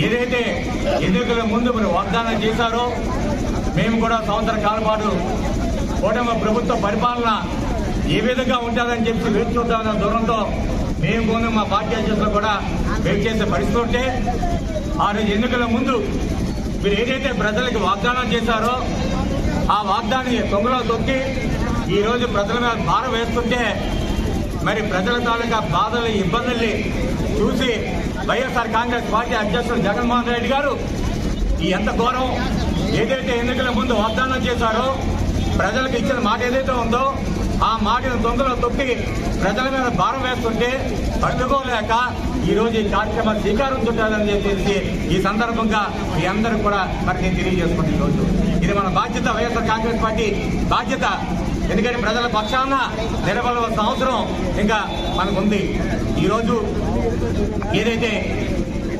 ఏదైతే ఎన్నికల ముందు మీరు వాగ్దానం చేశారో మేము కూడా సంవత్సర కాలం పాటు కూటమి ప్రభుత్వ పరిపాలన ఏ విధంగా ఉంటుందని చెప్పి వేచి చూద్దామన్న దూరంతో మేము కూడా మా పార్టీ అధ్యక్షులు కూడా వెయిట్ చేసే పరిస్థితి ఉంటే ఆ రోజు ఎన్నికల ముందు మీరు ఏదైతే ప్రజలకు వాగ్దానం చేశారో ఆ వాగ్దాన్ని తొంగలో తొక్కి ఈ రోజు ప్రజల మీద భారం వేస్తుంటే మరి ప్రజల తాలూకా బాధలు ఇబ్బందుల్ని చూసి వైఎస్ఆర్ కాంగ్రెస్ పార్టీ అధ్యక్షుడు జగన్మోహన్ రెడ్డి గారు ఈ ఎంత ఘోరం ఏదైతే ఎన్నికల ముందు వాగ్దానం చేశారో ప్రజలకు ఇచ్చిన మాట ఏదైతే ఉందో ఆ మాటను దొంగలో తొక్కి ప్రజల మీద భారం వేస్తుంటే పట్టుకోలేక ఈ రోజు ఈ కార్యక్రమాలు శ్రీకారం చుట్టాలని చెప్పేసి ఈ సందర్భంగా మీ అందరూ కూడా మరి నేను తెలియజేసుకుంటే ఈరోజు ఇది మన బాధ్యత వైఎస్ఆర్ కాంగ్రెస్ పార్టీ బాధ్యత. ఎందుకంటే ప్రజల పక్షాన నిలబడవలసిన అవసరం ఇంకా మనకుంది. ఈరోజు ఏదైతే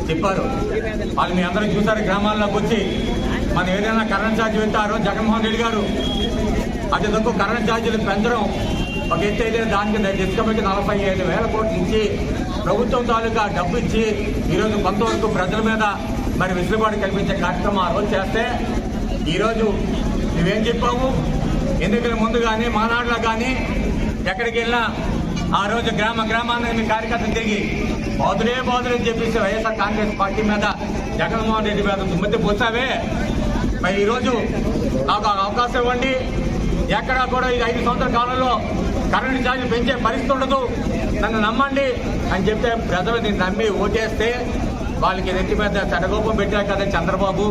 చెప్పారో వాళ్ళు మీ అందరూ చూసారు, గ్రామాల్లోకి వచ్చి మనం ఏదైనా కరెంట్ ఛార్జ్ పెట్టారో జగన్మోహన్ రెడ్డి గారు అతి తక్కువ కరెంట్ ఛార్జీలు పెంచడం ఒక ఎత్తు అయితే దానికి డిస్కబెట్టి 45,000 కోట్లు ఇచ్చి ప్రభుత్వం తాలూకా డబ్బు ఇచ్చి ఈరోజు కొంతవరకు ప్రజల మీద మరి వెసులుబాటు కల్పించే కార్యక్రమం ఆ రోజు చేస్తే ఈరోజు నువ్వేం చెప్పావు ఎన్నికల ముందు కానీ మానాడులో కానీ ఎక్కడికి వెళ్ళినా ఆ రోజు గ్రామానికి మీ కార్యకర్తలు తిరిగి బాదులే అని చెప్పేసి వైఎస్ఆర్ కాంగ్రెస్ పార్టీ మీద జగన్మోహన్ రెడ్డి మీద దుమ్మెత్తి పోసావే. మరి ఈరోజు నాకు అవకాశం ఇవ్వండి, ఎక్కడా కూడా ఇది 5 సంవత్సరాల కాలంలో కరెంటు ఛార్జీలు పెంచే పరిస్థితి ఉండదు, నన్ను నమ్మండి అని చెప్తే ప్రజలు నేను నమ్మి ఓటేస్తే వాళ్ళకి నెత్తి మీద చెడగోపం పెట్టారు కదా చంద్రబాబు.